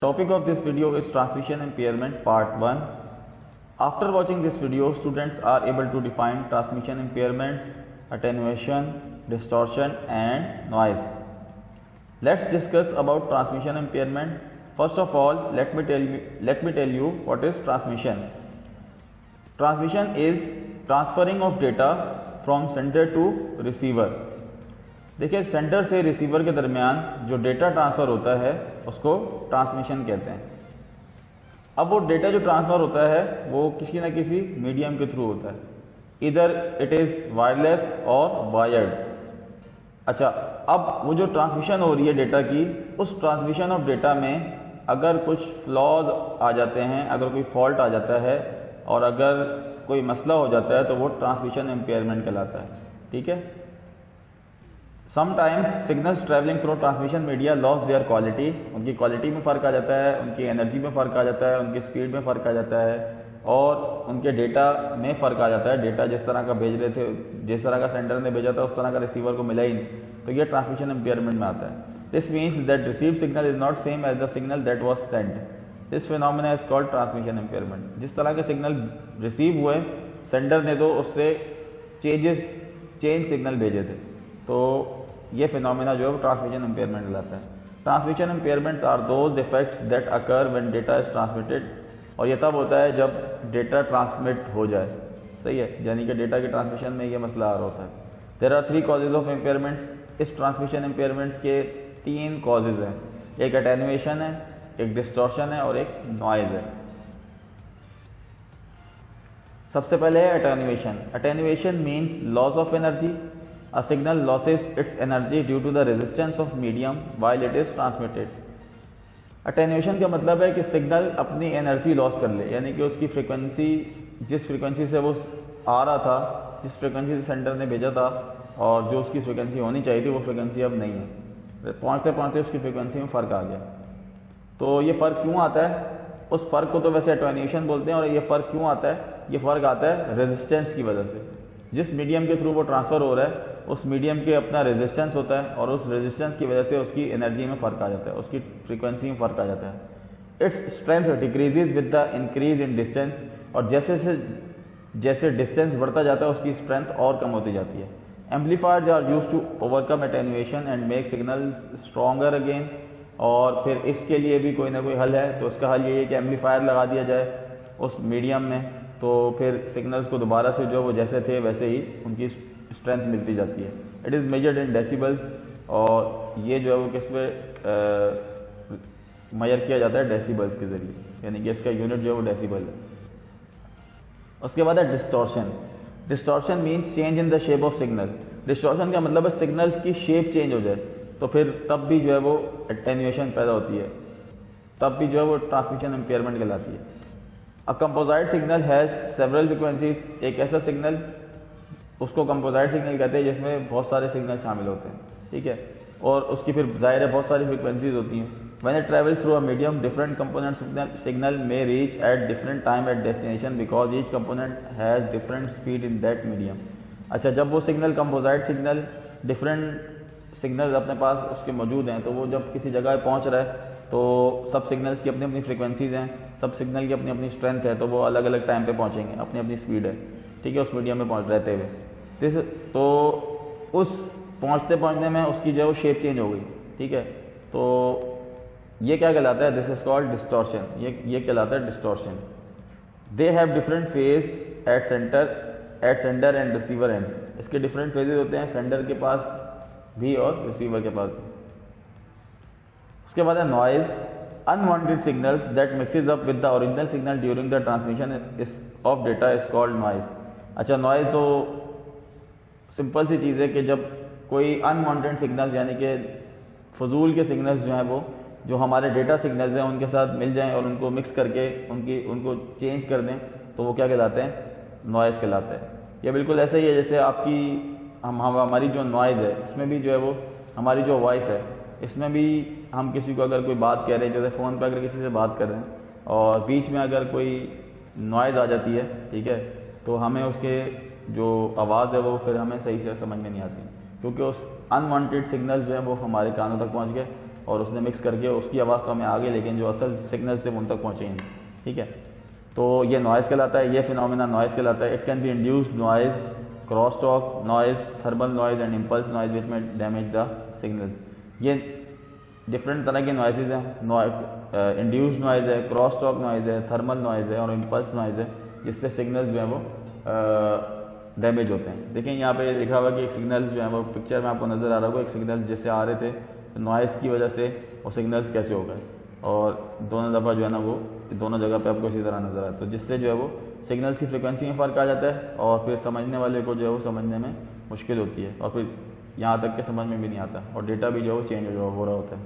Topic of this video is transmission impairment part 1. After watching this video, students are able to define transmission impairments, attenuation, distortion and noise. Let's discuss about transmission impairment. First of all, let me tell you what is transmission. Transmission is transferring of data from sender to receiver. देखिए, centre से receiver के दरमियान जो data transfer होता है उसको transmission कहते हैं। अब वो डेटा जो ट्रांसफ़र होता है वो किसी न किसी मीडियम के थ्रू होता है, इधर इट इज़ वायरलेस और वायर्ड। अच्छा, अब वो जो ट्रांसमिशन हो रही है डेटा की, उस ट्रांसमिशन ऑफ डेटा में अगर कुछ फ्लॉज आ जाते हैं, अगर कोई फॉल्ट आ जाता है और अगर कोई मसला हो जाता है तो वो ट्रांसमिशन इम्पेयरमेंट कहलाता है। ठीक है। Sometimes signals travelling through transmission media loss there quality, उनकी क्वालिटी में फ़र्क आ जाता है, उनकी एनर्जी में फ़र्क आ जाता है, उनकी स्पीड में फ़र्क आ जाता है और उनके डेटा में फ़र्क आ जाता है। डेटा जिस तरह का भेज रहे थे, जिस तरह का सेंडर ने भेजा था उस तरह का रिसीवर को मिला ही नहीं, तो ये ट्रांसमिशन इम्पेयरमेंट में आता है। This means that receive signal is not same as the signal that was sent. This phenomena is called transmission impairment. जिस तरह के सिग्नल रिसीव हुए, सेंडर ने तो उससे चेंज सिग्नल भेजे थे, तो ये फिनोमेना जो है वो ट्रांसमिशन इम्पेयरमेंट कहलाता है। Transmission impairments are those defects that occur when data is transmitted, और ये तब होता है जब डेटा ट्रांसमिट हो जाए। सही है, यानी कि डेटा के ट्रांसमिशन में ये मसला आ रहा होता है। There are 3 causes of impairments. इस ट्रांसमिशन इम्पेयरमेंट्स के 3 कॉजेज हैं, एक अटेन्युएशन है, एक डिस्टॉर्शन है और एक नॉइज है। सबसे पहले है attenuation. Attenuation means loss of energy. A signal loses its energy due to the resistance of medium while it is transmitted. Attenuation का मतलब है कि सिग्नल अपनी एनर्जी लॉस कर ले, यानी कि उसकी फ्रीक्वेंसी, जिस फ्रीक्वेंसी से वो आ रहा था, जिस फ्रीक्वेंसी से सेंटर ने भेजा था और जो उसकी फ्रीक्वेंसी होनी चाहिए थी वो फ्रीक्वेंसी अब नहीं है। पहुँचते पहुँचते उसकी फ्रीक्वेंसी में फ़र्क आ गया। तो ये फ़र्क क्यों आता है? उस फ़र्क को तो वैसे अटेन्युएशन बोलते हैं। और ये फ़र्क क्यों आता है? ये फ़र्क आता है रेजिस्टेंस की वजह से। जिस मीडियम के थ्रू वो ट्रांसफ़र हो रहा है उस मीडियम के अपना रेजिस्टेंस होता है और उस रेजिस्टेंस की वजह से उसकी एनर्जी में फ़र्क आ जाता है, उसकी फ्रीक्वेंसी में फ़र्क आ जाता है। Its strength decreases with the increase in distance, और जैसे डिस्टेंस बढ़ता जाता है उसकी स्ट्रेंथ और कम होती जाती है। Amplifiers are used to overcome attenuation and make signal stronger again. और फिर इसके लिए भी कोई ना कोई हल है, तो उसका हल ये है कि एम्पलीफायर लगा दिया जाए उस मीडियम में, तो फिर सिग्नल्स को दोबारा से जो वो जैसे थे वैसे ही उनकी स्ट्रेंथ मिलती जाती है। It is measured in decibels, और ये जो है वो किस पे मेजर किया जाता है? डेसिबल्स के ज़रिए, यानी कि इसका यूनिट जो है वो डेसिबल है। उसके बाद है distortion. Distortion means change in the shape of signal. Distortion का मतलब है सिग्नल्स की शेप चेंज हो जाए, तो फिर तब भी जो है वो अटेन्युएशन पैदा होती है, तब भी जो है वो ट्रांसमिशन इम्पेयरमेंट कहलाती है। A composite signal has several frequencies. एक ऐसा सिग्नल, उसको कंपोजिट सिग्नल कहते हैं जिसमें बहुत सारे सिग्नल शामिल होते हैं। ठीक है, और उसकी फिर ज़ाहिर है बहुत सारी फ्रिक्वेंसीज होती हैं। When it travels through a medium, different component signal में reach at different time at destination because each component has different speed in that medium. अच्छा, जब वो signal composite signal, different signals अपने पास उसके मौजूद हैं, तो वो जब किसी जगह पहुँच रहा है तो सब सिग्नल्स की अपनी अपनी फ्रिक्वेंसीज हैं, सब सिग्नल की अपनी अपनी स्ट्रेंथ है, तो वो अलग अलग टाइम पे पहुँचेंगे, अपनी अपनी स्पीड है। ठीक है, उस मीडियम में पहुँच रहते हुए, तो उस पहुँचने में उसकी जो शेप चेंज हो गई। ठीक है, तो ये क्या कहलाता है? This is called distortion. ये कहलाता है distortion. They have different phase at sender and receiver end. इसके डिफरेंट फेजेज होते हैं, सेंडर के पास भी और रिसीवर के पास भी। उसके बाद है noise. Unwanted signals that mixes up with the original signal during the transmission of data is called noise. अच्छा, नॉइज तो सिंपल सी चीज़ है कि जब कोई अनवांटेड सिग्नल्स, यानी कि फजूल के सिग्नल्स जो हैं वो जो हमारे डेटा सिग्नल्स हैं उनके साथ मिल जाएं और उनको मिक्स करके उनको चेंज कर दें, तो वो क्या कहलाते हैं? नॉइज़ कहलाते हैं। ये बिल्कुल ऐसा ही है जैसे हमारी जो नॉइज़ है, इसमें भी जो है वो हमारी जो वॉइस है, इसमें भी हम किसी को अगर कोई बात कह रहे हैं, जैसे फ़ोन पर अगर किसी से बात कर रहे हैं और बीच में अगर कोई नॉइज़ आ जाती है, ठीक है, तो हमें उसके जो आवाज़ है वो फिर हमें सही से समझ में नहीं आती, क्योंकि उस अनवांटेड सिग्नल जो है वो हमारे कानों तक पहुंच गए और उसने मिक्स करके उसकी आवाज़ तो हमें आ गई, लेकिन जो असल सिग्नल्स थे वो उन तक पहुँचे ही नहीं। ठीक है, तो ये नॉइज़ कहलाता है, ये फिनोमेना नॉइज़ कहलाता है। It can be induced noise, cross talk noise, thermal noise and impulse noise which may damage the signals. ये डिफरेंट तरह के नॉइसेज हैं। इंड्यूस्ड नॉइज़ है, क्रॉस टॉक नॉइज़ है, थर्मल नॉइज़ है और इम्पल्स नॉइज़ है, जिससे सिग्नल्स जो है वो डैमेज होते हैं। देखिए यहाँ पे लिखा हुआ कि एक सिग्नल्स जो है वो पिक्चर में आपको नज़र आ रहा होगा, एक सिग्नल जैसे आ रहे थे तो नॉइज़ की वजह से वो सिग्नल्स कैसे हो गए, और दोनों दफ़ा जो है ना वो दोनों जगह पे आपको इसी तरह नज़र आता है। तो जिससे जो है वो सिग्नल्स की फ्रिक्वेंसी में फ़र्क आ जाता है और फिर समझने वाले को जो है वो समझने में मुश्किल होती है और फिर यहाँ तक के समझ में भी नहीं आता और डेटा भी जो है वो चेंज हो रहा होता है।